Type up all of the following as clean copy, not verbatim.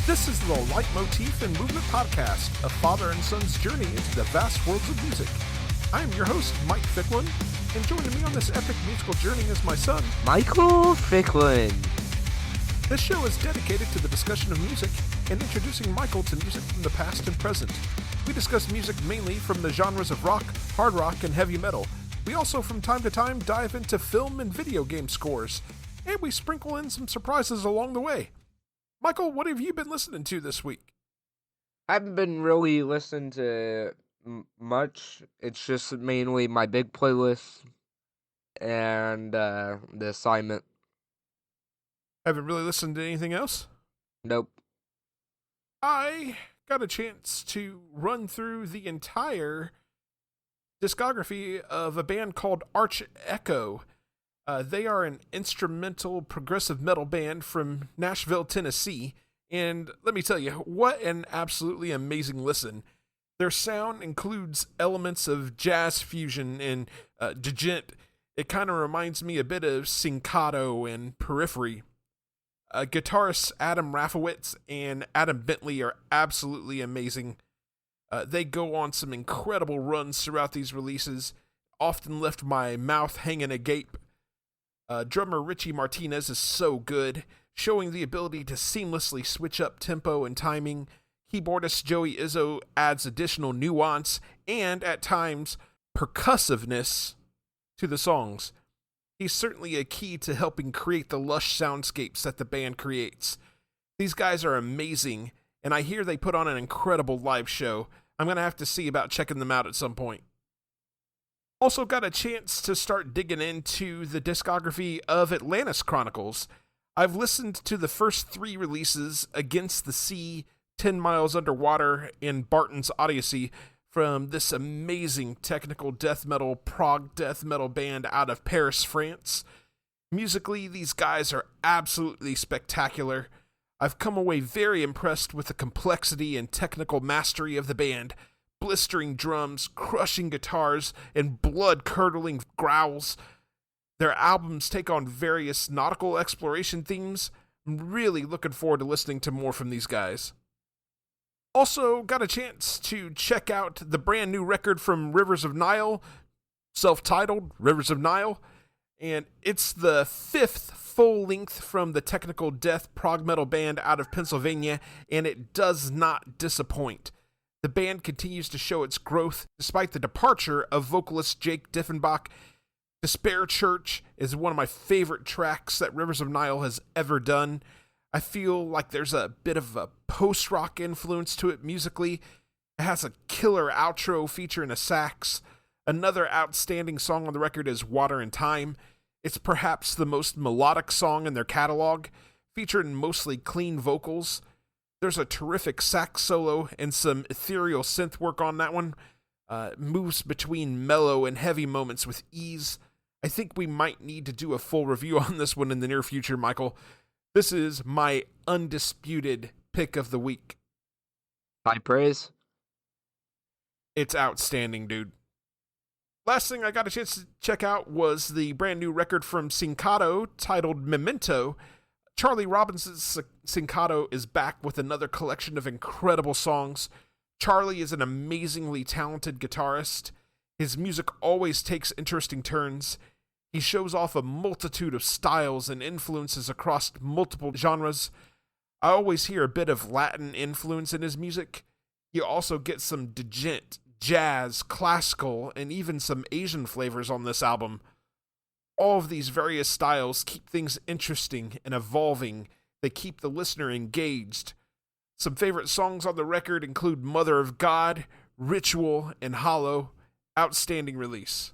This is the Leitmotif and Movement Podcast, a father and son's journey into the vast worlds of music. I am your host, Mike Ficklin, and joining me on this epic musical journey is my son, Michael Ficklin. This show is dedicated to the discussion of music and introducing Michael to music from the past and present. We discuss music mainly from the genres of rock, hard rock, and heavy metal. We also, from time to time, dive into film and video game scores, and we sprinkle in some surprises along the way. Michael, what have you been listening to this week? I haven't been really listening to much. It's just mainly my big playlist and the assignment. Haven't really listened to anything else? Nope. I got a chance to run through the entire discography of a band called Arch Echo. They are an instrumental progressive metal band from Nashville, Tennessee, and let me tell you, what an absolutely amazing listen. Their sound includes elements of jazz fusion and djent. It kind of reminds me a bit of Syncato and Periphery. Guitarists Adam Rafowitz and Adam Bentley are absolutely amazing. They go on some incredible runs throughout these releases, often left my mouth hanging agape. Drummer Richie Martinez is so good, showing the ability to seamlessly switch up tempo and timing. Keyboardist Joey Izzo adds additional nuance and, at times, percussiveness to the songs. He's certainly a key to helping create the lush soundscapes that the band creates. These guys are amazing, and I hear they put on an incredible live show. I'm going to have to see about checking them out at some point. Also got a chance to start digging into the discography of Atlantis Chronicles. I've listened to the first 3 releases, Against the Sea, 10 Miles Underwater, and Barton's Odyssey, from this amazing technical death metal, prog death metal band out of Paris, France. Musically, these guys are absolutely spectacular. I've come away very impressed with the complexity and technical mastery of the band. Blistering drums, crushing guitars, and blood-curdling growls. Their albums take on various nautical exploration themes. I'm really looking forward to listening to more from these guys. Also got a chance to check out the brand new record from Rivers of Nile, self-titled Rivers of Nile, and it's the 5th full-length from the technical death prog metal band out of Pennsylvania, and it does not disappoint. The band continues to show its growth despite the departure of vocalist Jake Diffenbach. Despair Church is one of my favorite tracks that Rivers of Nile has ever done. I feel like there's a bit of a post-rock influence to it musically. It has a killer outro featuring a sax. Another outstanding song on the record is Water and Time. It's perhaps the most melodic song in their catalog, featuring mostly clean vocals. There's a terrific sax solo and some ethereal synth work on that one. Moves between mellow and heavy moments with ease. I think we might need to do a full review on this one in the near future, Michael. This is my undisputed pick of the week. High praise. It's outstanding, dude. Last thing I got a chance to check out was the brand new record from Syncato titled Memento. Charlie Robinson's Syncato is back with another collection of incredible songs. Charlie is an amazingly talented guitarist. His music always takes interesting turns. He shows off a multitude of styles and influences across multiple genres. I always hear a bit of Latin influence in his music. You also get some djent, jazz, classical, and even some Asian flavors on this album. All of these various styles keep things interesting and evolving. They keep the listener engaged. Some favorite songs on the record include Mother of God, Ritual, and Hollow. Outstanding release.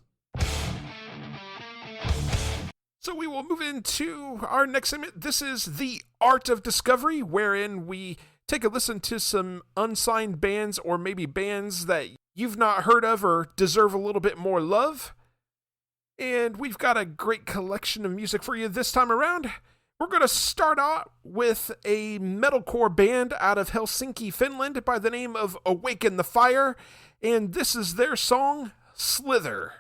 So we will move into our next segment. This is The Art of Discovery, wherein we take a listen to some unsigned bands or maybe bands that you've not heard of or deserve a little bit more love. And we've got a great collection of music for you this time around. We're going to start out with a metalcore band out of Helsinki, Finland by the name of Awaken the Fire. And this is their song, Slither.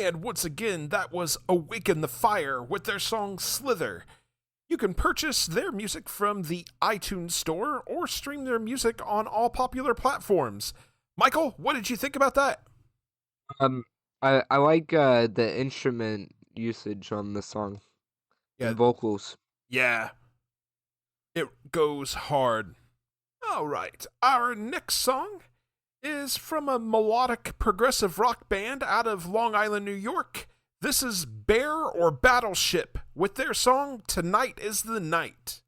And once again, that was Awaken the Fire with their song Slither. You can purchase their music from the iTunes Store or stream their music on all popular platforms. Michael, what did you think about that? I like the instrument usage on the song Yeah, and vocals. yeah, it goes hard. All right, our next song is from a melodic progressive rock band out of Long Island, New York. This is Bear or Battleship with their song Tonight is the Night.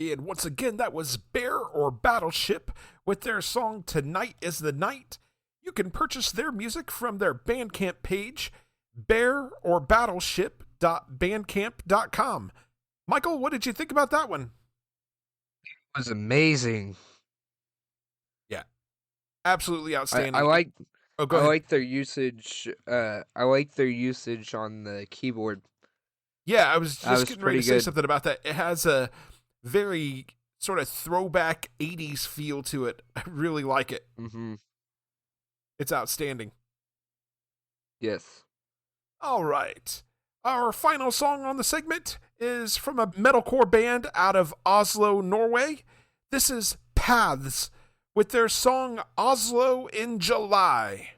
And once again, that was Bear or Battleship with their song Tonight is the Night. You can purchase their music from their Bandcamp page, bearorbattleship.bandcamp.com. Michael, what did you think about that one? It was amazing. Yeah, absolutely outstanding. I like. Oh, go I ahead. like their usage. I like their usage on the keyboard. Yeah, I was just getting ready to say good. something about that. It has a very sort of throwback 80s feel to it. I really like it. Mm-hmm. It's outstanding. Yes. All right. Our final song on the segment is from a metalcore band out of Oslo, Norway. This is Paths with their song Oslo in July.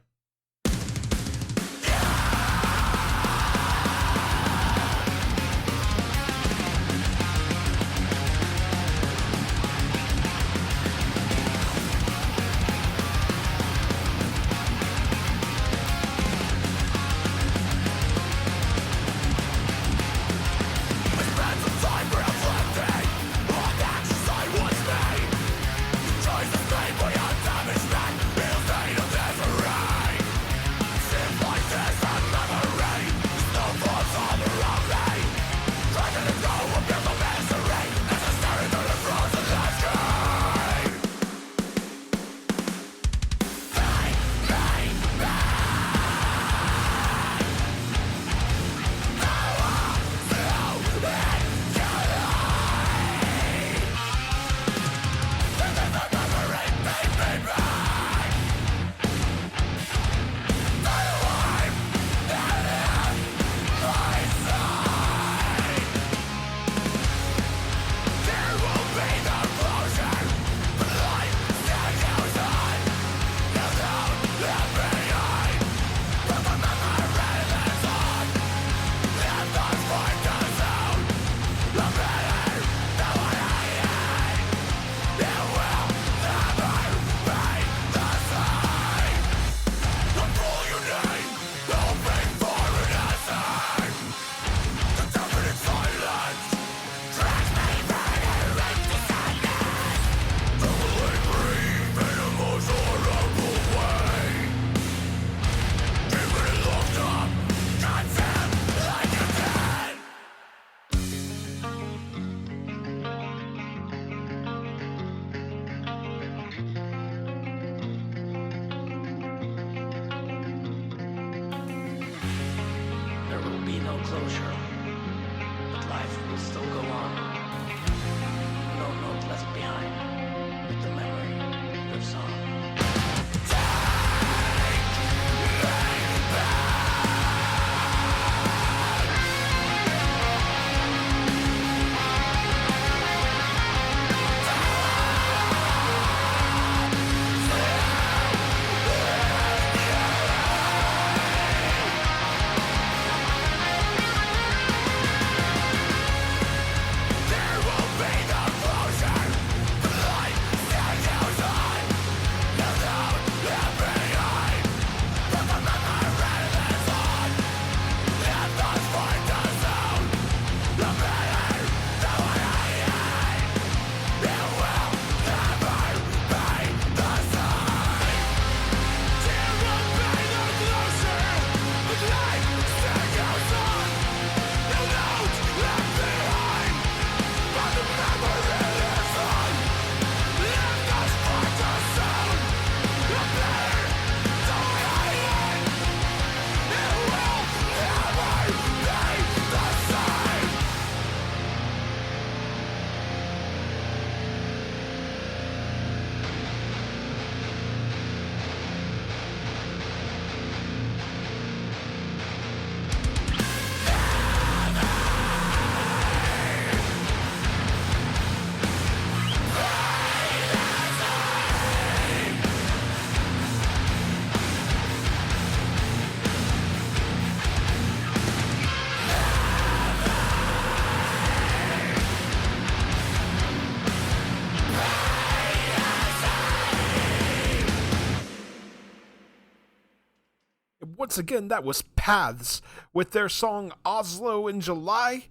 Once again, that was Paths with their song Oslo in July.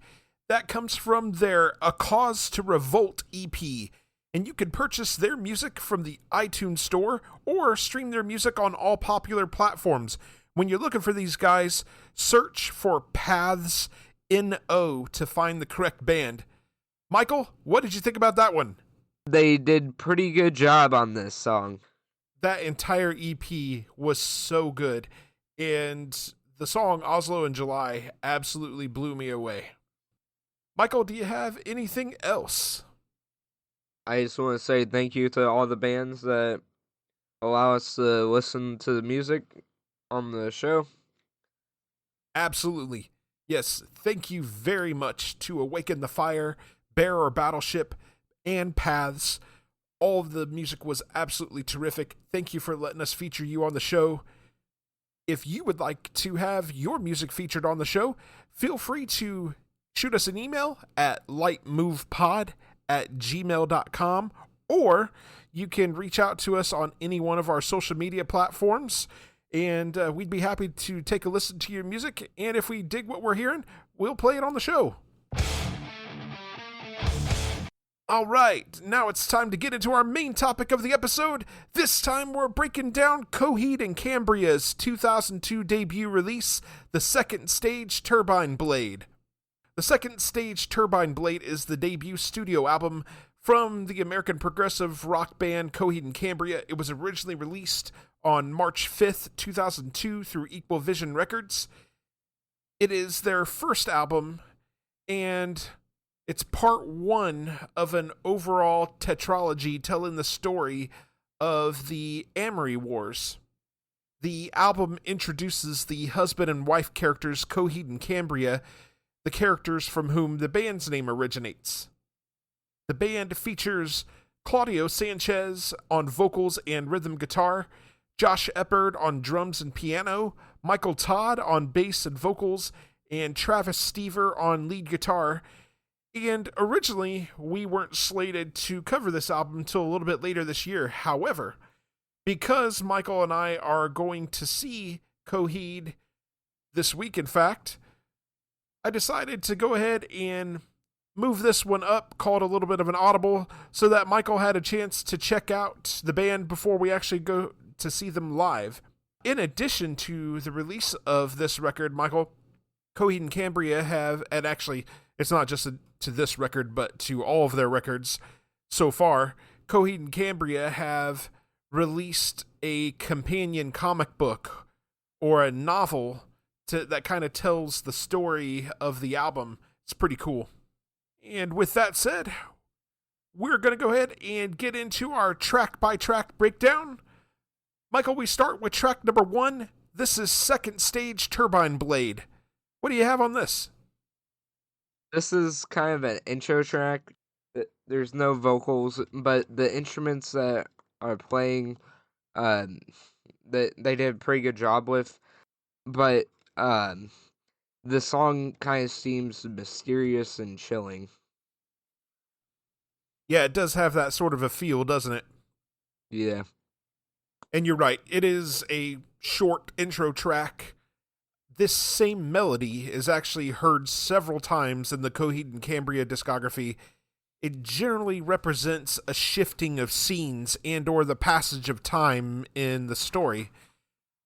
That comes from their A Cause to Revolt EP, and you can purchase their music from the iTunes Store or stream their music on all popular platforms. When you're looking for these guys, search for Paths NO to find the correct band. Michael, what did you think about that one? They did pretty good job on this song. That entire EP was so good, and the song Oslo in July absolutely blew me away. Michael, do you have anything else? I just want to say thank you to all the bands that allow us to listen to the music on the show. Absolutely. Yes, thank you very much to Awaken the Fire, Bear or Battleship, and Paths. All of the music was absolutely terrific. Thank you for letting us feature you on the show. If you would like to have your music featured on the show, feel free to shoot us an email at lightmovepod@gmail.com, or you can reach out to us on any one of our social media platforms, and we'd be happy to take a listen to your music, and if we dig what we're hearing, we'll play it on the show. All right, now it's time to get into our main topic of the episode. This time we're breaking down Coheed and Cambria's 2002 debut release, the Second Stage Turbine Blade. The Second Stage Turbine Blade is the debut studio album from the American progressive rock band Coheed and Cambria. It was originally released on March 5th, 2002 through Equal Vision Records. It is their first album, and it's part one of an overall tetralogy telling the story of the Amory Wars. The album introduces the husband and wife characters Coheed and Cambria, the characters from whom the band's name originates. The band features Claudio Sanchez on vocals and rhythm guitar, Josh Eppard on drums and piano, Michael Todd on bass and vocals, and Travis Stever on lead guitar. And originally, we weren't slated to cover this album until a little bit later this year. However, because Michael and I are going to see Coheed this week, in fact, I decided to go ahead and move this one up, call it a little bit of an audible, so that Michael had a chance to check out the band before we actually go to see them live. In addition to the release of this record, Michael, Coheed and Cambria have, and actually, it's not just to this record, but to all of their records so far, Coheed and Cambria have released a companion comic book or a novel that kind of tells the story of the album. It's pretty cool. And with that said, we're going to go ahead and get into our track-by-track breakdown. Michael, we start with track number 1. This is Second Stage Turbine Blade. What do you have on this? This is kind of an intro track. There's no vocals, but the instruments that are playing, that they did a pretty good job with. But the song kind of seems mysterious and chilling. Yeah, it does have that sort of a feel, doesn't it? Yeah. And you're right, it is a short intro track. This same melody is actually heard several times in the Coheed and Cambria discography. It generally represents a shifting of scenes and or the passage of time in the story.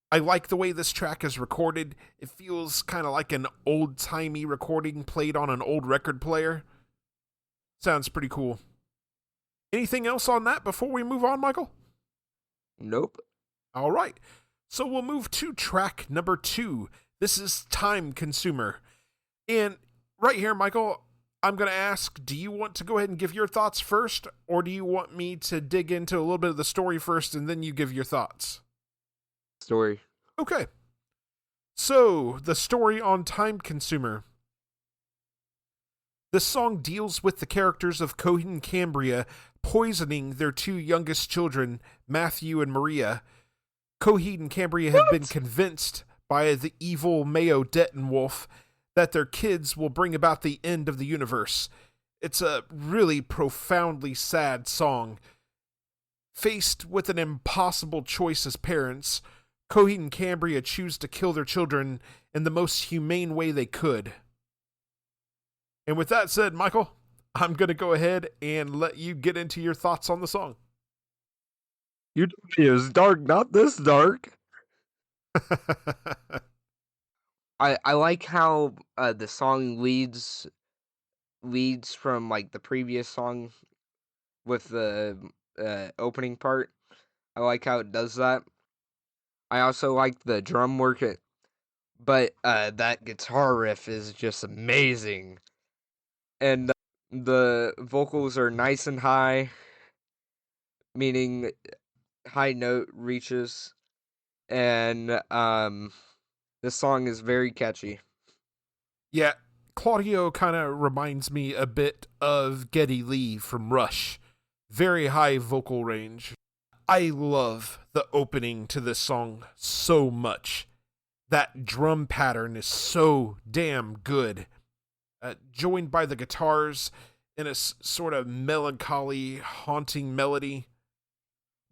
I like the way this track is recorded. It feels kind of like an old-timey recording played on an old record player. Sounds pretty cool. Anything else on that before we move on, Michael? Nope. All right. So we'll move to track number 2. This is Time Consumer. And right here, Michael, I'm going to ask, do you want to go ahead and give your thoughts first, or do you want me to dig into a little bit of the story first and then you give your thoughts? Story. Okay. So, the story on Time Consumer. This song deals with the characters of Coheed and Cambria poisoning their 2 youngest children, Matthew and Maria. Coheed and Cambria have been convinced by the evil Mayo Dettenwolf that their kids will bring about the end of the universe. It's a really profoundly sad song. Faced with an impossible choice as parents, Coheed and Cambria choose to kill their children in the most humane way they could. And with that said, Michael, I'm going to go ahead and let you get into your thoughts on the song. You told me it was dark, not this dark. I like how the song leads from like the previous song with the opening part. I like how it does that. I also like the drum work, but that guitar riff is just amazing. And the vocals are nice and high, meaning high note reaches, and this song is very catchy. Yeah, Claudio kind of reminds me a bit of Geddy Lee from Rush. Very high vocal range. I love the opening to this song so much. That drum pattern is so damn good. Joined by the guitars in a sort of melancholy, haunting melody.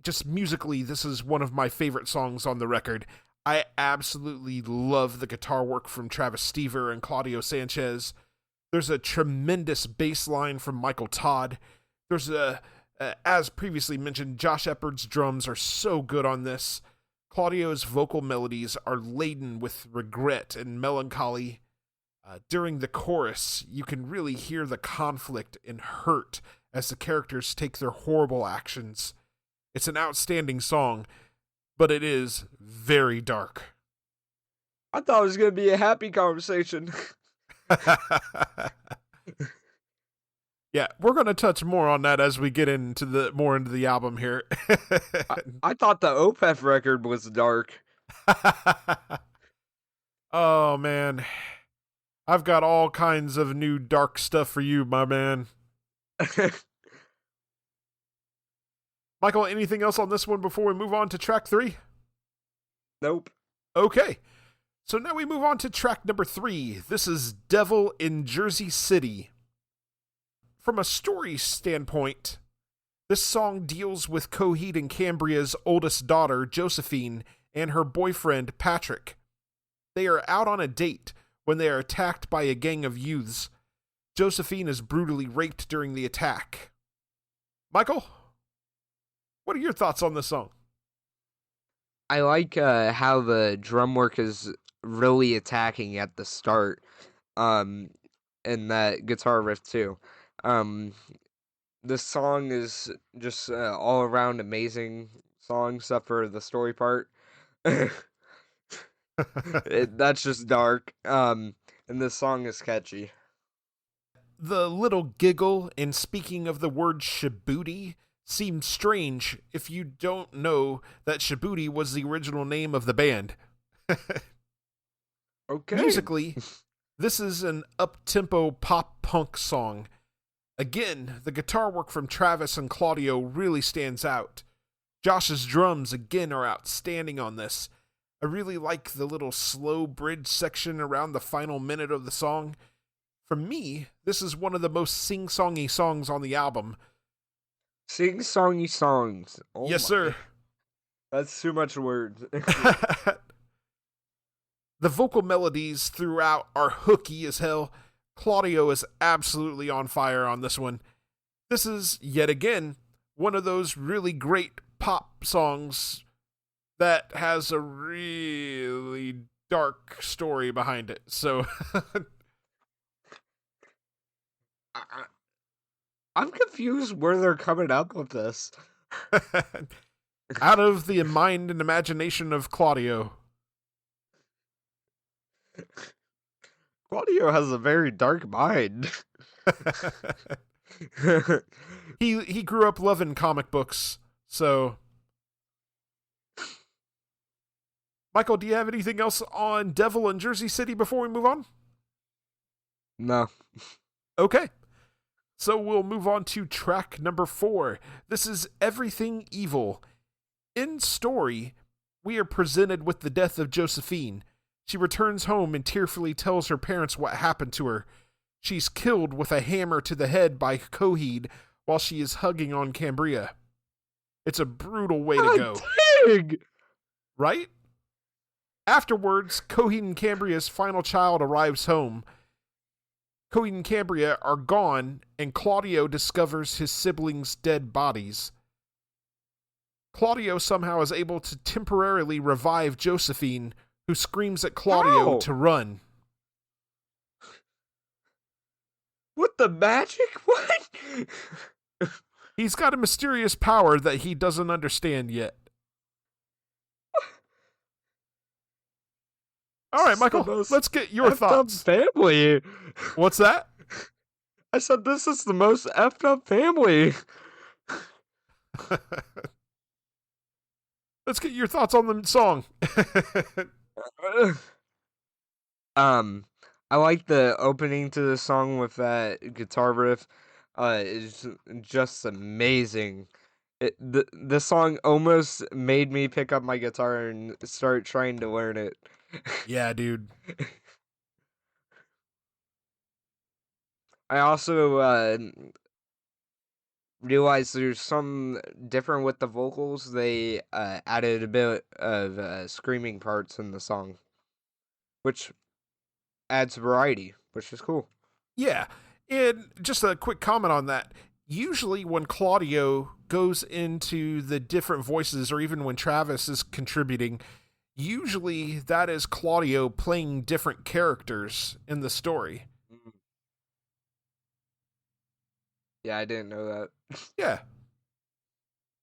Just musically, this is one of my favorite songs on the record. I absolutely love the guitar work from Travis Stever and Claudio Sanchez. There's a tremendous bass line from Michael Todd. There's as previously mentioned, Josh Eppard's drums are so good on this. Claudio's vocal melodies are laden with regret and melancholy. During the chorus, you can really hear the conflict and hurt as the characters take their horrible actions. It's an outstanding song, but it is very dark. I thought it was going to be a happy conversation. Yeah, we're going to touch more on that as we get into the album here. I thought the Opeth record was dark. Oh, man. I've got all kinds of new dark stuff for you, my man. Michael, anything else on this one before we move on to track 3? Nope. Okay. So now we move on to track number 3. This is Devil in Jersey City. From a story standpoint, this song deals with Coheed and Cambria's oldest daughter, Josephine, and her boyfriend, Patrick. They are out on a date when they are attacked by a gang of youths. Josephine is brutally raped during the attack. Michael, what are your thoughts on this song? I like how the drum work is really attacking at the start, and that guitar riff too. This song is just all around amazing song, except for the story part. That's just dark. And this song is catchy. The little giggle in speaking of the word Shibuti seemed strange if you don't know that Shibuti was the original name of the band. Okay. Musically, this is an up-tempo pop-punk song. Again, the guitar work from Travis and Claudio really stands out. Josh's drums, again, are outstanding on this. I really like the little slow bridge section around the final minute of the song. For me, this is one of the most sing-songy songs on the album. Sing-songy songs. Oh yes, sir. That's too much words. The vocal melodies throughout are hooky as hell. Claudio is absolutely on fire on this one. This is, yet again, one of those really great pop songs that has a really dark story behind it. So I'm confused where they're coming up with this. out of the mind and imagination of Claudio. Claudio has a very dark mind. He grew up loving comic books, so. Michael, do you have anything else on Devil in Jersey City before we move on? No. Okay. So we'll move on to track number 4. This is Everything Evil. In story, we are presented with the death of Josephine. She returns home and tearfully tells her parents what happened to her. She's killed with a hammer to the head by Coheed while she is hugging on Cambria. It's a brutal way to go. Dang! Right? Afterwards, Coheed and Cambria's final child arrives home. Coheed and Cambria are gone, and Claudio discovers his siblings' dead bodies. Claudio somehow is able to temporarily revive Josephine, who screams at Claudio to run. What the magic? What? He's got a mysterious power that he doesn't understand yet. All right, Michael, let's get your thoughts. Family. What's that? I said this is the most effed up family. Let's get your thoughts on the song. I like the opening to the song with that guitar riff. It's just amazing. The song almost made me pick up my guitar and start trying to learn it. Yeah, dude. I also realized there's some different with the vocals. They added a bit of screaming parts in the song, which adds variety, which is cool. Yeah, and just a quick comment on that. Usually when Claudio goes into the different voices, or even when Travis is contributing, usually that is Claudio playing different characters in the story. Yeah, I didn't know that. Yeah.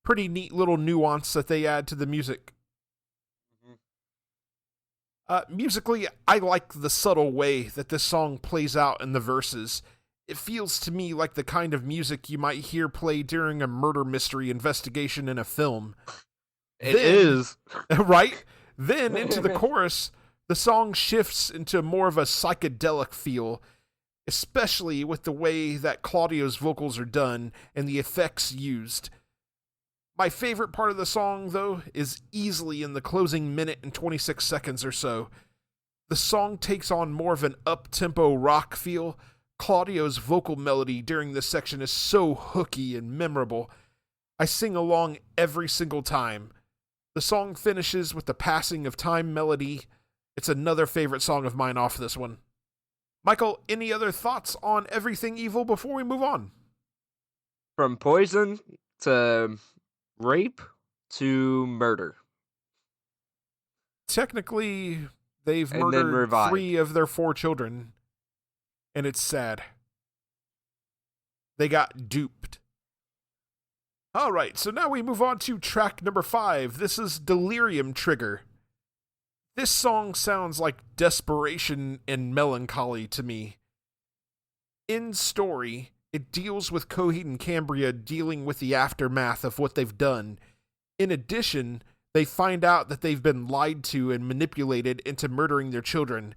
Pretty neat little nuance that they add to the music. Musically, I like the subtle way that this song plays out in the verses. It feels to me like the kind of music you might hear play during a murder mystery investigation in a film. It is. Right? Then, into the chorus, the song shifts into more of a psychedelic feel, especially with the way that Claudio's vocals are done and the effects used. My favorite part of the song, though, is easily in the closing minute and 26 seconds or so. The song takes on more of an up-tempo rock feel. Claudio's vocal melody during this section is so hooky and memorable. I sing along every single time. The song finishes with the passing of time melody. It's another favorite song of mine off this one. Michael, any other thoughts on Everything Evil before we move on? From poison to rape to murder. Technically, they've And murdered 3 of their 4 children, and it's sad. They got duped. All right, so now we move on to track number 5. This is Delirium Trigger. This song sounds like desperation and melancholy to me. In story, it deals with Coheed and Cambria dealing with the aftermath of what they've done. In addition, they find out that they've been lied to and manipulated into murdering their children.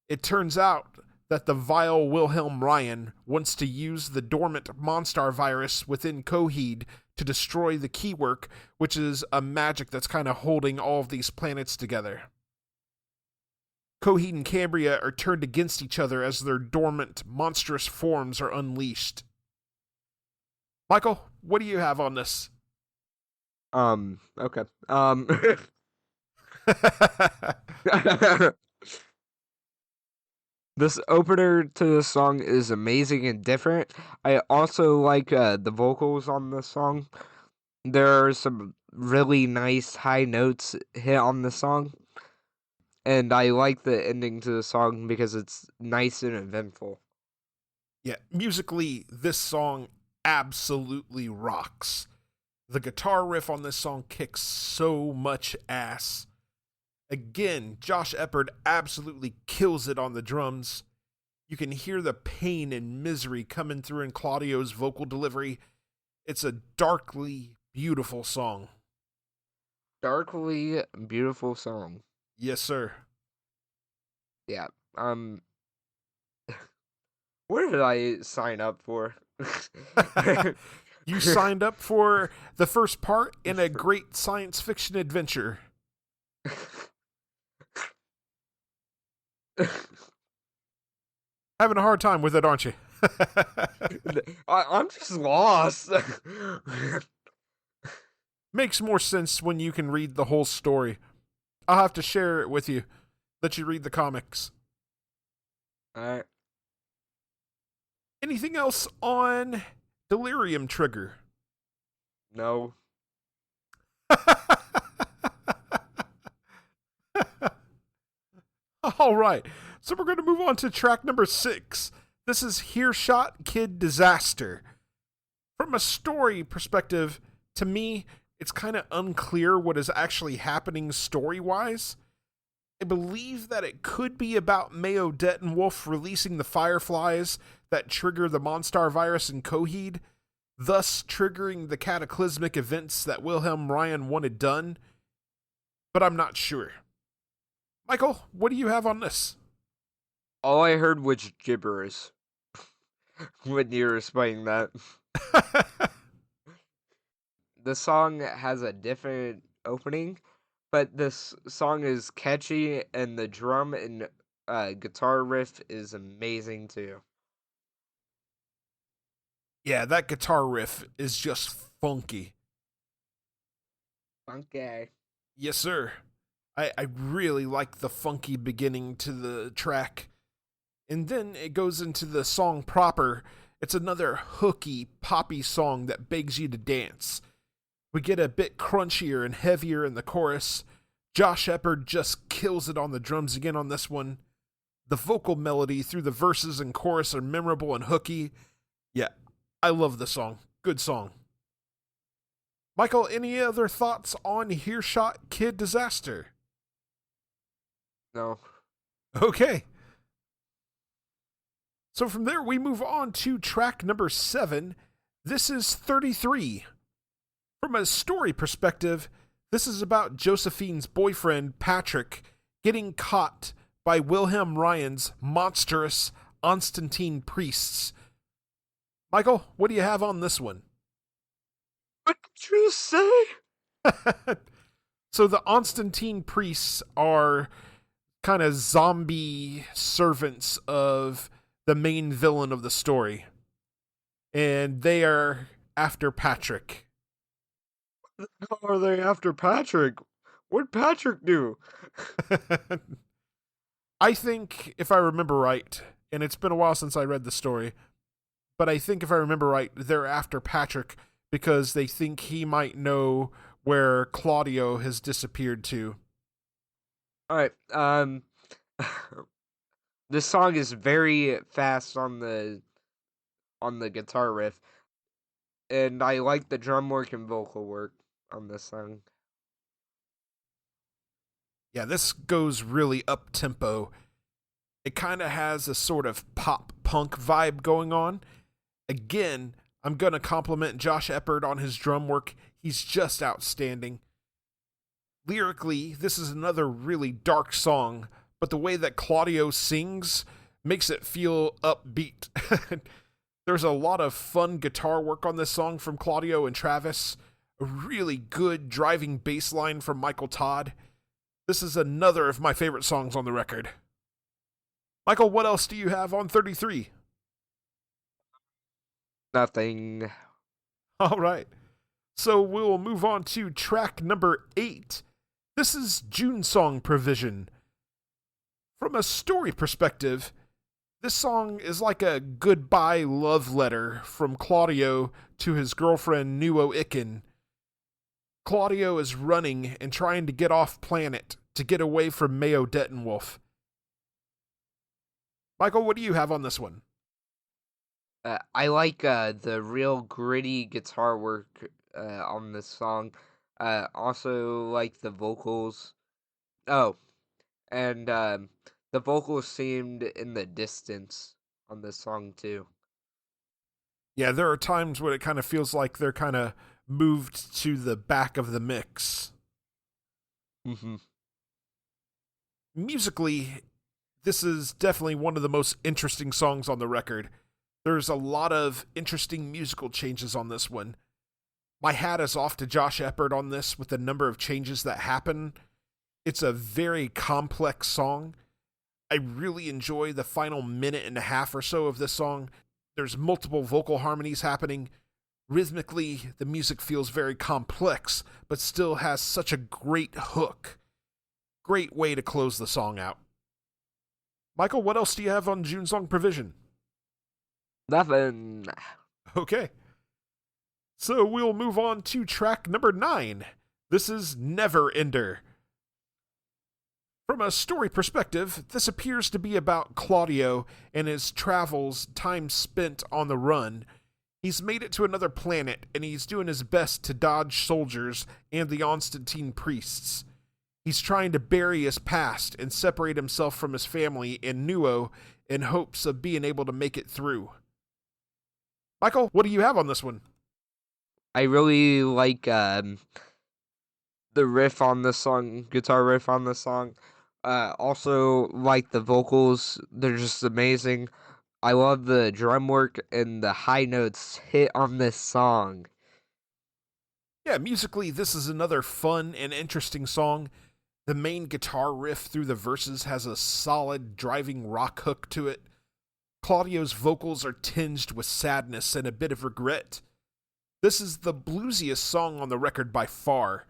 It turns out that the vile Wilhelm Ryan wants to use the dormant Monstar virus within Coheed to destroy the Keywork, which is a magic that's kind of holding all of these planets together. Coheed and Cambria are turned against each other as their dormant, monstrous forms are unleashed. Michael, what do you have on this? Okay. This opener to the song is amazing and different. I also like the vocals on this song. There are some really nice high notes hit on the song. And I like the ending to the song because it's nice and eventful. Yeah, musically, this song absolutely rocks. The guitar riff on this song kicks so much ass. Again, Josh Eppard absolutely kills it on the drums. You can hear the pain and misery coming through in Claudio's vocal delivery. It's a darkly beautiful song. Darkly beautiful song. Yes, sir. Yeah. What did I sign up for? You signed up for the first part in a great science fiction adventure. Having a hard time with it, aren't you? I'm just lost. Makes more sense when you can read the whole story. I'll have to share it with you. Let you read the comics. Alright. anything else on Delirium Trigger? No. All right. So we're going to move on to track number 6. This is Hearshot Kid Disaster. From a story perspective, to me, it's kind of unclear what is actually happening story-wise. I believe that it could be about Mayo Dettenwolf releasing the Fireflies that trigger the Monstar virus in Coheed, thus triggering the cataclysmic events that Wilhelm Ryan wanted done, but I'm not sure. Michael, what do you have on this? All I heard was gibberish when you were explaining that. The song has a different opening, but this song is catchy, and the drum and guitar riff is amazing too. Yeah, that guitar riff is just funky. Funky. Yes, sir. I really like the funky beginning to the track. And then it goes into the song proper. It's another hooky, poppy song that begs you to dance. We get a bit crunchier and heavier in the chorus. Josh Shepard just kills it on the drums again on this one. The vocal melody through the verses and chorus are memorable and hooky. Yeah, I love the song. Good song. Michael, any other thoughts on Hearshot Kid Disaster? No. Okay. So from there, we move on to track number 7. This is 33. From a story perspective, this is about Josephine's boyfriend, Patrick, getting caught by Wilhelm Ryan's monstrous Constantine priests. Michael, what do you have on this one? What did you say? So the Constantine priests are kind of zombie servants of the main villain of the story. And they are after Patrick. How are they after Patrick? What'd Patrick do? I think, if I remember right, and it's been a while since I read the story, but I think if I remember right, they're after Patrick because they think he might know where Claudio has disappeared to. Alright, this song is very fast on the guitar riff, and I like the drum work and vocal work on this song. Yeah, this goes really up-tempo. It kind of has a sort of pop-punk vibe going on. Again, I'm going to compliment Josh Shepard on his drum work. He's just outstanding. Lyrically, this is another really dark song, but the way that Claudio sings makes it feel upbeat. There's a lot of fun guitar work on this song from Claudio and Travis. A really good driving bass line from Michael Todd. This is another of my favorite songs on the record. Michael, what else do you have on 33? Nothing. All right. So we'll move on to track number 8. This is June Song Provision. From a story perspective, this song is like a goodbye love letter from Claudio to his girlfriend Awaken. Claudio is running and trying to get off planet to get away from Mayo Dettenwolf. Michael, what do you have on this one? I like the real gritty guitar work on this song. Also like the vocals. Oh, and the vocals seemed in the distance on this song too. Yeah, there are times when it kind of feels like they're kind of moved to the back of the mix. Mm-hmm. Musically, this is definitely one of the most interesting songs on the record. There's a lot of interesting musical changes on this one. My hat is off to Josh Shepard on this with the number of changes that happen. It's a very complex song. I really enjoy the final minute and a half or so of this song. There's multiple vocal harmonies happening. Rhythmically, the music feels very complex, but still has such a great hook. Great way to close the song out. Michael, what else do you have on June Song Provision? Nothing. Okay. So we'll move on to track number 9. This is Never Ender. From a story perspective, this appears to be about Claudio and his travels, time spent on the run. He's made it to another planet, and he's doing his best to dodge soldiers and the Constantine priests. He's trying to bury his past and separate himself from his family in Nuo in hopes of being able to make it through. Michael, what do you have on this one? I really like the riff on this song, guitar riff on this song. Also like the vocals, they're just amazing. I love the drum work and the high notes hit on this song. Yeah, musically, this is another fun and interesting song. The main guitar riff through the verses has a solid driving rock hook to it. Claudio's vocals are tinged with sadness and a bit of regret. This is the bluesiest song on the record by far.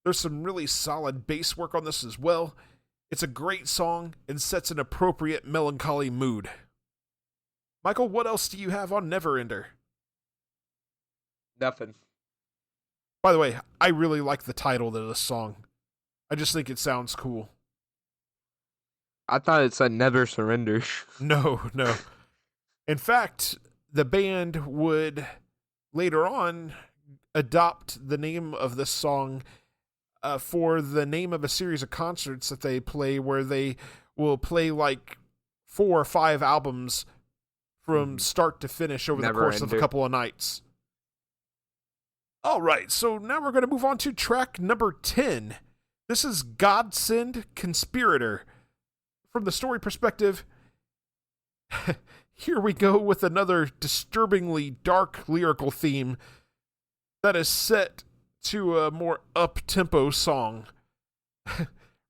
There's some really solid bass work on this as well. It's a great song and sets an appropriate melancholy mood. Michael, what else do you have on Neverender? Nothing. By the way, I really like the title of this song. I just think it sounds cool. I thought it said Never Surrender. No. In fact, the band would later on adopt the name of this song for the name of a series of concerts that they play, where they will play like 4 or 5 albums from start to finish over the course of a couple of nights. All right, so now we're going to move on to track number 10. This is Godsend Conspirator. From the story perspective, here we go with another disturbingly dark lyrical theme that is set to a more up-tempo song.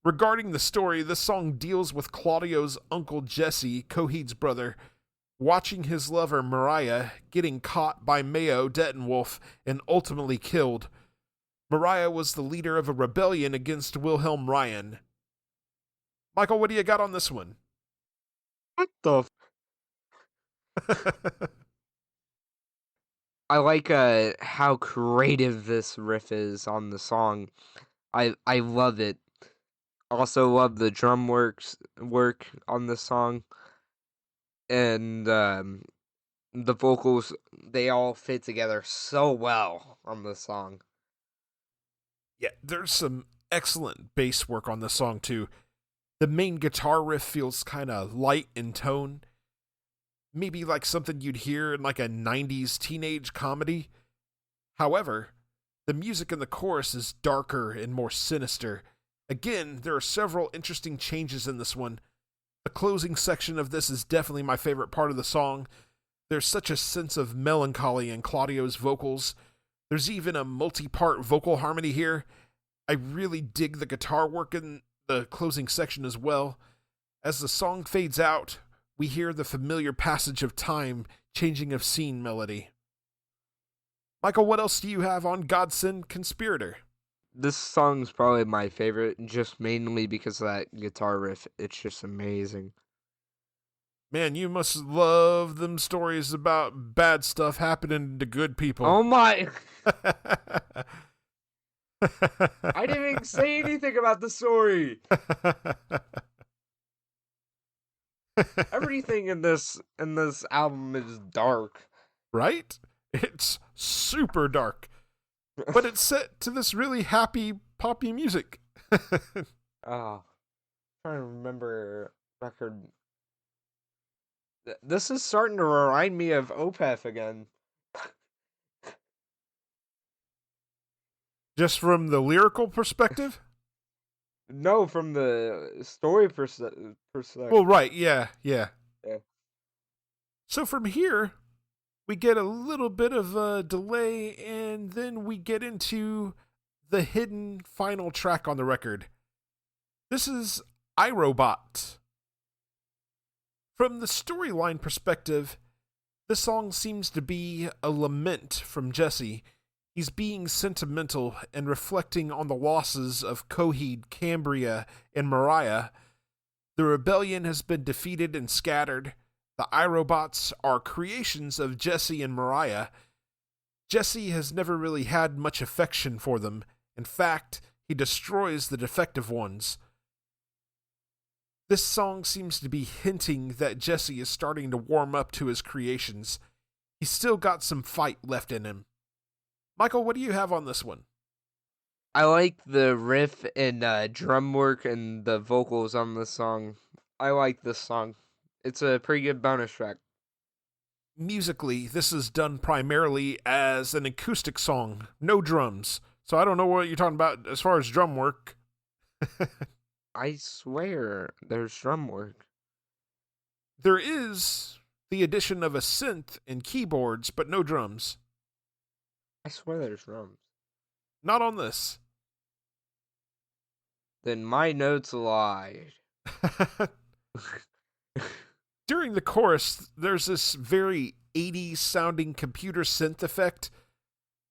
Regarding the story, this song deals with Claudio's uncle Jesse, Coheed's brother, watching his lover Mariah getting caught by Mayo Dettenwolf and ultimately killed. Mariah was the leader of a rebellion against Wilhelm Ryan. Michael, what do you got on this one? What the I like how creative this riff is on the song. I love it. Also love the drum work on the song. And the vocals, they all fit together so well on the song. Yeah, there's some excellent bass work on this song too. The main guitar riff feels kind of light in tone. Maybe like something you'd hear in like a 90s teenage comedy. However, the music in the chorus is darker and more sinister. Again, there are several interesting changes in this one. The closing section of this is definitely my favorite part of the song. There's such a sense of melancholy in Claudio's vocals. There's even a multi-part vocal harmony here. I really dig the guitar work in the closing section as well. As the song fades out, we hear the familiar passage of time, changing of scene melody. Michael, what else do you have on Godsend Conspirator? This song's probably my favorite, just mainly because of that guitar riff. It's just amazing. Man, you must love them stories about bad stuff happening to good people. Oh my! I didn't even say anything about the story. Everything in this album is dark. Right? It's super dark. But it's set to this really happy, poppy music. Oh, trying to remember record. This is starting to remind me of Opeth again. Just from the lyrical perspective? No, from the story perspective. Well, right, yeah. So from here, we get a little bit of a delay, and then we get into the hidden final track on the record. This is iRobot. From the storyline perspective, this song seems to be a lament from Jesse. He's being sentimental and reflecting on the losses of Coheed, Cambria, and Mariah. The rebellion has been defeated and scattered. The iRobots are creations of Jesse and Mariah. Jesse has never really had much affection for them. In fact, he destroys the defective ones. This song seems to be hinting that Jesse is starting to warm up to his creations. He's still got some fight left in him. Michael, what do you have on this one? I like the riff and drum work and the vocals on this song. I like this song. It's a pretty good bonus track. Musically, this is done primarily as an acoustic song, no drums. So I don't know what you're talking about as far as drum work. I swear there's drum work. There is the addition of a synth and keyboards, but no drums. I swear there's drums. Not on this. Then my notes lied. During the chorus, there's this very 80s sounding computer synth effect.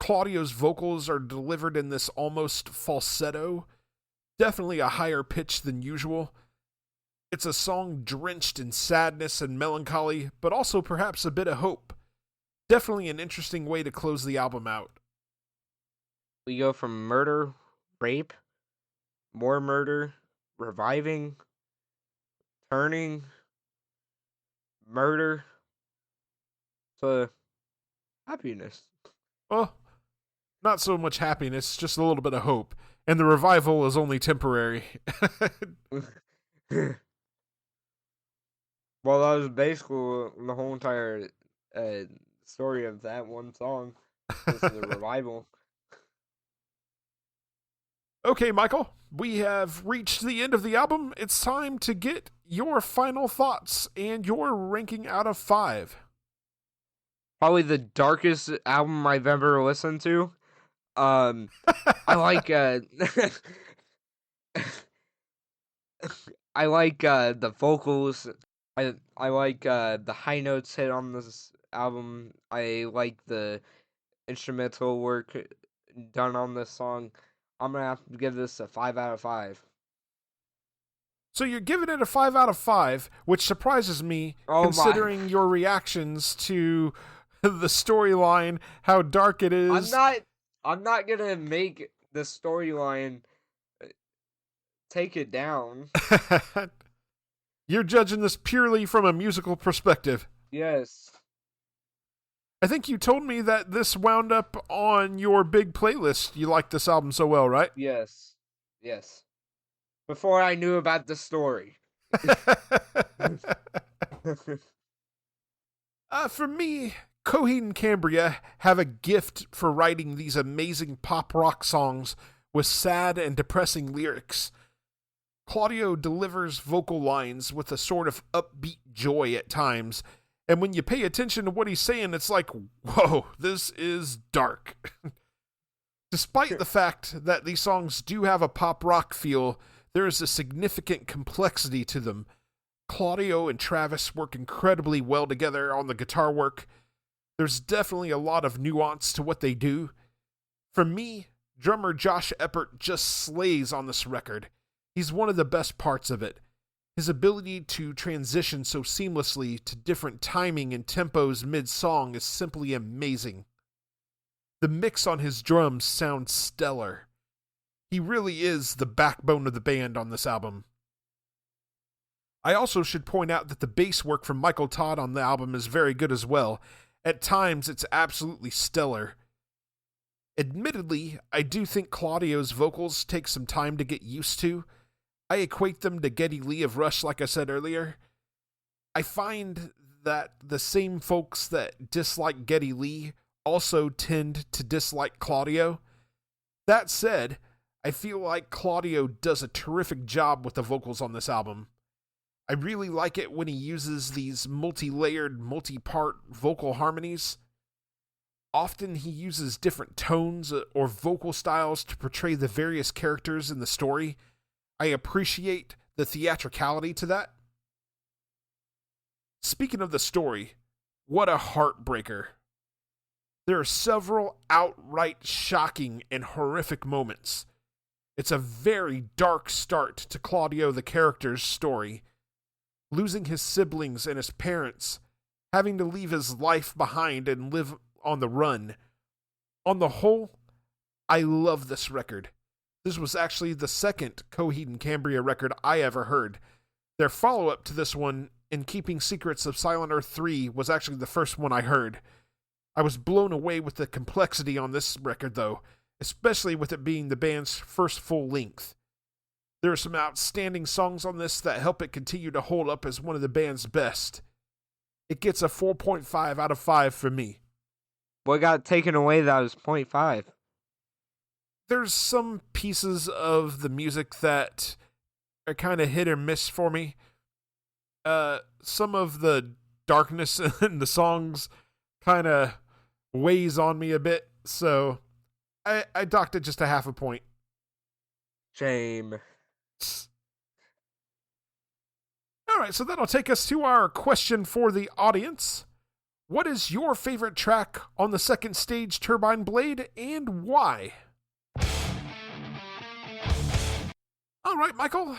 Claudio's vocals are delivered in this almost falsetto, definitely a higher pitch than usual. It's a song drenched in sadness and melancholy, but also perhaps a bit of hope. Definitely an interesting way to close the album out. We go from murder, rape, more murder, reviving, turning, murder, to happiness. Well, not so much happiness, just a little bit of hope. And the revival is only temporary. Well, that was basically the whole entire story of that one song. Was the revival. Okay, Michael, we have reached the end of the album. It's time to get your final thoughts and your ranking out of 5. Probably the darkest album I've ever listened to. I like I like the vocals. I like the high notes hit on this album. I like the instrumental work done on this song. I'm gonna have to give this a 5 out of 5. So you're giving it a 5 out of 5, which surprises me, considering your reactions to the storyline, how dark it is. I'm not gonna make the storyline take it down. You're judging this purely from a musical perspective. Yes. I think you told me that this wound up on your big playlist. You liked this album so well, right? Yes. Yes. Before I knew about the story. For me, Coheed and Cambria have a gift for writing these amazing pop rock songs with sad and depressing lyrics. Claudio delivers vocal lines with a sort of upbeat joy at times, and when you pay attention to what he's saying, it's like, whoa, this is dark. Despite the fact that these songs do have a pop rock feel, there is a significant complexity to them. Claudio and Travis work incredibly well together on the guitar work. There's definitely a lot of nuance to what they do. For me, drummer Josh Eppert just slays on this record. He's one of the best parts of it. His ability to transition so seamlessly to different timing and tempos mid-song is simply amazing. The mix on his drums sounds stellar. He really is the backbone of the band on this album. I also should point out that the bass work from Michael Todd on the album is very good as well. At times, it's absolutely stellar. Admittedly, I do think Claudio's vocals take some time to get used to. I equate them to Geddy Lee of Rush, like I said earlier. I find that the same folks that dislike Geddy Lee also tend to dislike Claudio. That said, I feel like Claudio does a terrific job with the vocals on this album. I really like it when he uses these multi-layered, multi-part vocal harmonies. Often he uses different tones or vocal styles to portray the various characters in the story. I appreciate the theatricality to that. Speaking of the story, what a heartbreaker. There are several outright shocking and horrific moments. It's a very dark start to Claudio the character's story. losing his siblings and his parents, having to leave his life behind and live on the run. On the whole, I love this record. This was actually the second Coheed and Cambria record I ever heard. Their follow-up to this one, In Keeping Secrets of Silent Earth 3, was actually the first one I heard. I was blown away with the complexity on this record, though, especially with it being the band's first full length. There are some outstanding songs on this that help it continue to hold up as one of the band's best. It gets a 4.5 out of 5 for me. What got taken away that was 0.5? There's some pieces of the music that are kind of hit or miss for me. Some of the darkness in the songs kind of weighs on me a bit, so I docked it just a half a point. Shame. All right, so that'll take us to our question for the audience. What is your favorite track on the Second Stage Turbine Blade, and why? All right, Michael,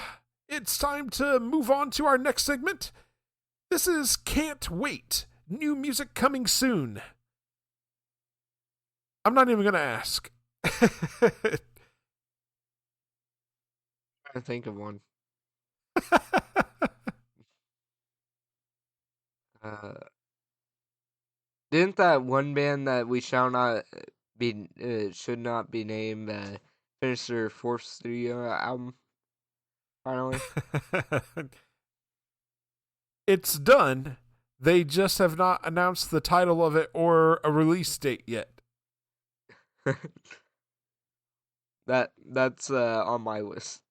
it's time to move on to our next segment. This is Can't Wait. New music coming soon. I'm not even going to ask. I think of one. Didn't that one band that we shall not be should not be named finish their fourth studio album finally? It's done. They just have not announced the title of it or a release date yet. That's on my list.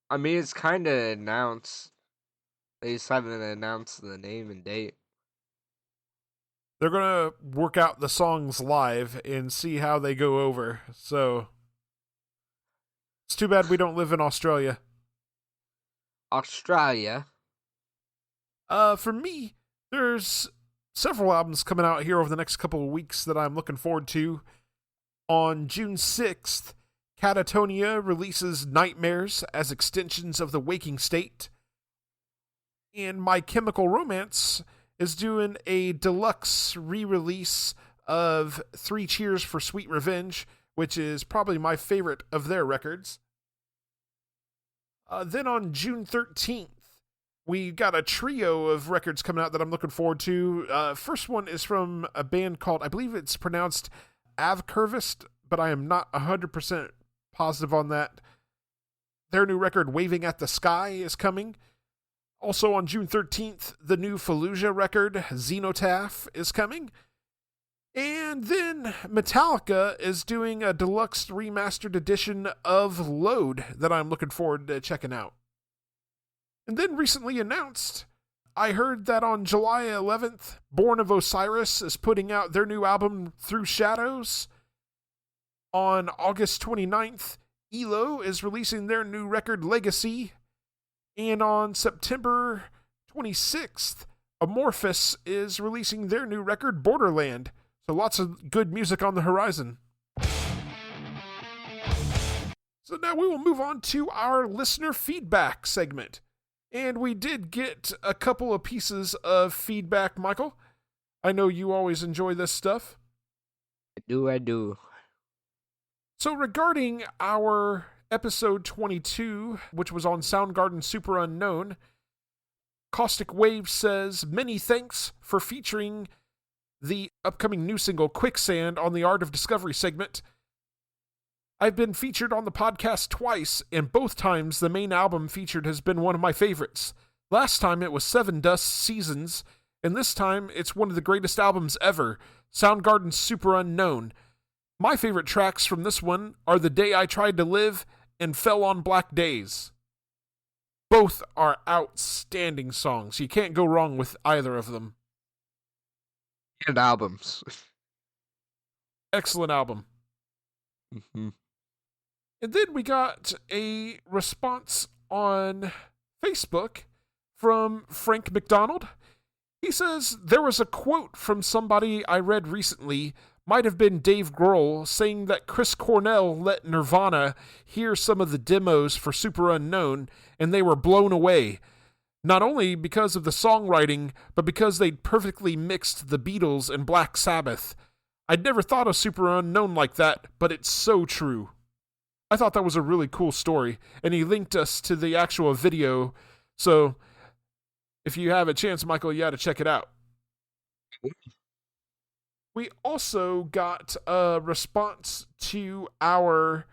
I mean, it's kind of announced. They just haven't announced the name and date. They're going to work out the songs live and see how they go over. So, it's too bad we don't live in Australia. Australia? For me, there's several albums coming out here over the next couple of weeks that I'm looking forward to. On June 6th, Catatonia releases Nightmares as extensions of the Waking State. And My Chemical Romance is doing a deluxe re-release of 3 Cheers for Sweet Revenge, which is probably my favorite of their records. Then on June 13th, we got a trio of records coming out that I'm looking forward to. First one is from a band called, I believe it's pronounced Avkurvist, but I am not 100% positive on that. Their new record, Waving at the Sky, is coming. Also on June 13th, the new Fallujah record, Xenotaph, is coming. And then Metallica is doing a deluxe remastered edition of Load that I'm looking forward to checking out. And then recently announced, I heard that on July 11th, Born of Osiris is putting out their new album, Through Shadows. On August 29th, ELO is releasing their new record, Legacy. And on September 26th, Amorphous is releasing their new record, Borderland. So lots of good music on the horizon. So now we will move on to our listener feedback segment. And we did get a couple of pieces of feedback, Michael. I know you always enjoy this stuff. I do. So regarding our episode 22, which was on Soundgarden Super Unknown, Caustic Wave says, many thanks for featuring the upcoming new single Quicksand on the Art of Discovery segment. I've been featured on the podcast twice, and both times the main album featured has been one of my favorites. Last time it was Seven Dust Seasons, and this time it's one of the greatest albums ever, Soundgarden Super Unknown. My favorite tracks from this one are The Day I Tried to Live and Fell on Black Days. Both are outstanding songs. You can't go wrong with either of them. And albums. Excellent album. Mm-hmm. And then we got a response on Facebook from Frank McDonald. He says, there was a quote from somebody I read recently. might have been Dave Grohl saying that Chris Cornell let Nirvana hear some of the demos for Super Unknown, and they were blown away. Not only because of the songwriting, but because they'd perfectly mixed the Beatles and Black Sabbath. I'd never thought of Super Unknown like that, but it's so true. I thought that was a really cool story, and he linked us to the actual video, so if you have a chance, Michael, you got to check it out. We also got a response to our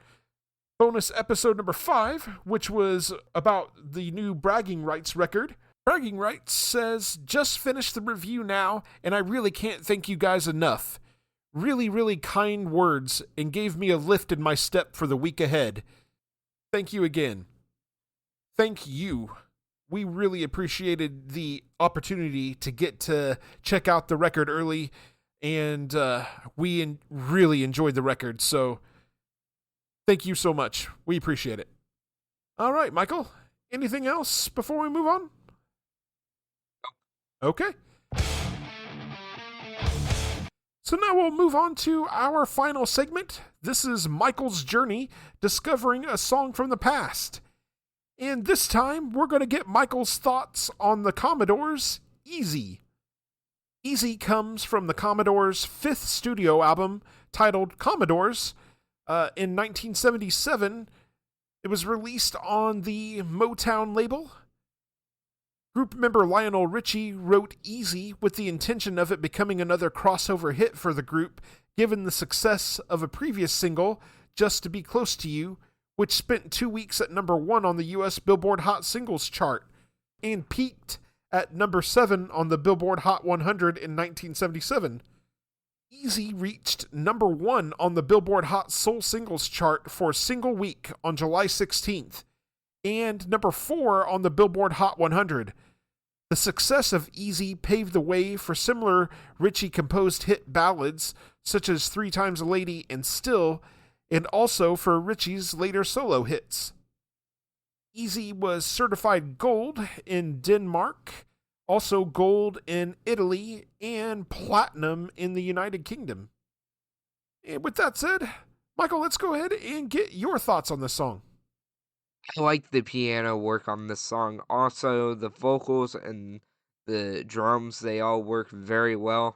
bonus episode number 5, which was about the new Bragging Rights record. Bragging Rights says, just finished the review now, and I really can't thank you guys enough. Really, really kind words, and gave me a lift in my step for the week ahead. Thank you again. Thank you. We really appreciated the opportunity to get to check out the record early, and we really enjoyed the record, so thank you so much. We appreciate it. All right, Michael, anything else before we move on? Okay. So now we'll move on to our final segment. This is Michael's journey, discovering a song from the past. And this time, we're going to get Michael's thoughts on the Commodores' Easy. Easy comes from the Commodores' 5th studio album, titled Commodores. In 1977, it was released on the Motown label. Group member Lionel Richie wrote Easy with the intention of it becoming another crossover hit for the group, given the success of a previous single, Just to Be Close to You, which spent 2 weeks at number 1 on the US Billboard Hot Singles chart, and peaked at number 7 on the Billboard Hot 100 in 1977. Easy reached number 1 on the Billboard Hot Soul Singles chart for a single week on July 16th, and number 4 on the Billboard Hot 100. The success of Easy paved the way for similar Richie-composed hit ballads, such as 3 Times a Lady and Still, and also for Richie's later solo hits. Easy was certified gold in Denmark, also gold in Italy, and platinum in the United Kingdom. And with that said, Michael, let's go ahead and get your thoughts on this song. I like the piano work on this song. Also, the vocals and the drums, they all work very well.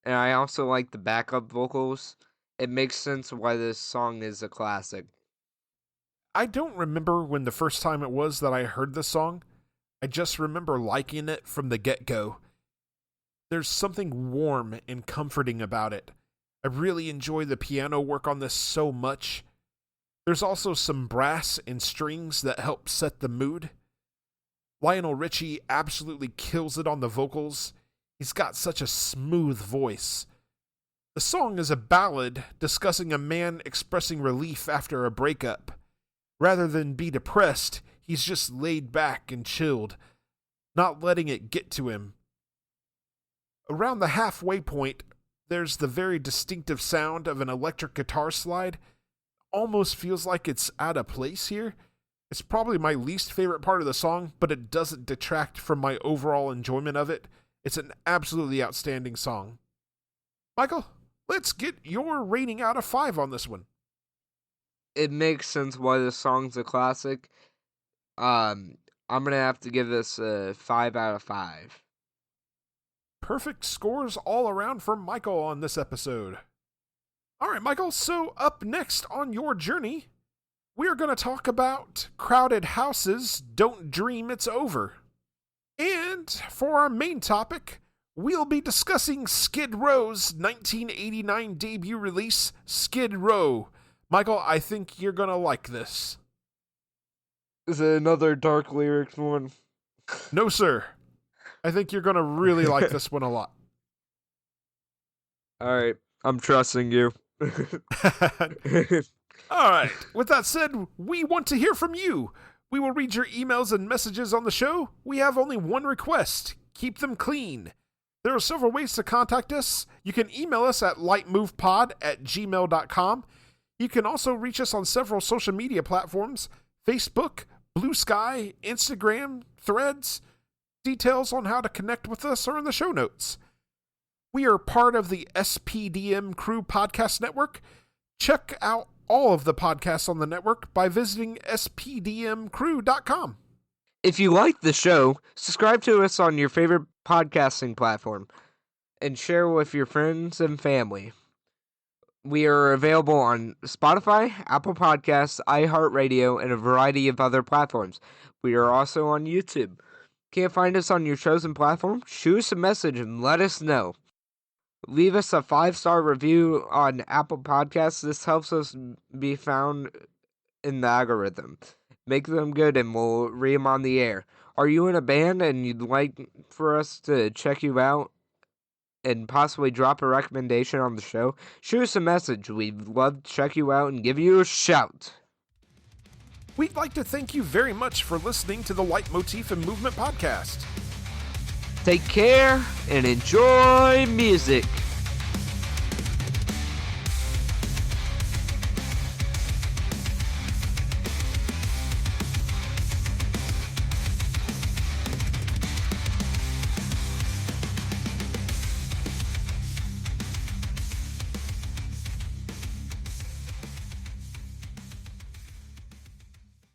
And I also like the backup vocals. It makes sense why this song is a classic. I don't remember when the first time it was that I heard this song. I just remember liking it from the get-go. There's something warm and comforting about it. I really enjoy the piano work on this so much. There's also some brass and strings that help set the mood. Lionel Richie absolutely kills it on the vocals. He's got such a smooth voice. The song is a ballad discussing a man expressing relief after a breakup. Rather than be depressed, he's just laid back and chilled, not letting it get to him. Around the halfway point, there's the very distinctive sound of an electric guitar slide. Almost feels like it's out of place here. It's probably my least favorite part of the song, but it doesn't detract from my overall enjoyment of it. It's an absolutely outstanding song. Michael, let's get your rating out of 5 on this one. It makes sense why this song's a classic. I'm gonna have to give this a 5 out of 5. Perfect scores all around from Michael on this episode. All right, Michael, so up next on your journey, we are going to talk about Crowded Houses, Don't Dream It's Over. And for our main topic, we'll be discussing Skid Row's 1989 debut release, Skid Row. Michael, I think you're going to like this. Is it another dark lyrics one? No, sir. I think you're going to really like this one a lot. Alright, I'm trusting you. All right. With that said, we want to hear from you. We will read your emails and messages on the show. We have only one request. Keep them clean. There are several ways to contact us. You can email us at lightmovepod@gmail.com. You can also reach us on several social media platforms: Facebook, Blue Sky, Instagram, Threads. Details on how to connect with us are in the show notes. We are part of the SPDM Crew Podcast Network. Check out all of the podcasts on the network by visiting spdmcrew.com. If you like the show, subscribe to us on your favorite podcasting platform and share with your friends and family. We are available on Spotify, Apple Podcasts, iHeartRadio, and a variety of other platforms. We are also on YouTube. Can't find us on your chosen platform? Shoot us a message and let us know. Leave us a 5-star review on Apple Podcasts. This helps us be found in the algorithm. Make them good and we'll read them on the air. Are you in a band and you'd like for us to check you out and possibly drop a recommendation on the show? Shoot us a message. We'd love to check you out and give you a shout. We'd like to thank you very much for listening to the Leitmotif and Movement Podcast. Take care and enjoy music.